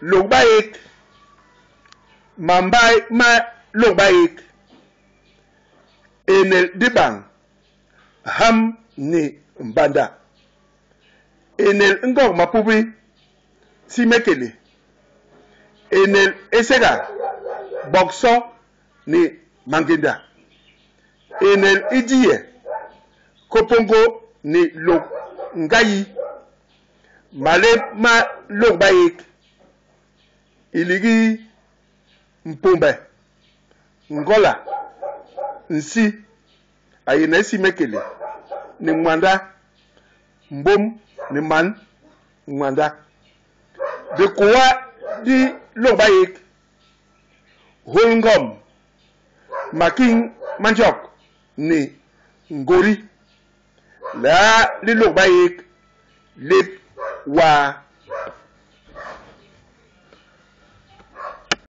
lok baék mambai ma lok baék enel dibang ham ni mbanda enel ngok mapubi simekele enel esega bokso ni mangenda enel ijiye kopongo ni lok ngayi male ma lok baék iligi mpombe ngola nsi ayina simekele ni mwanda mbom ni man mwanda de kowa di lok baék holngom making manjok ni ngori la li lok baék lep wa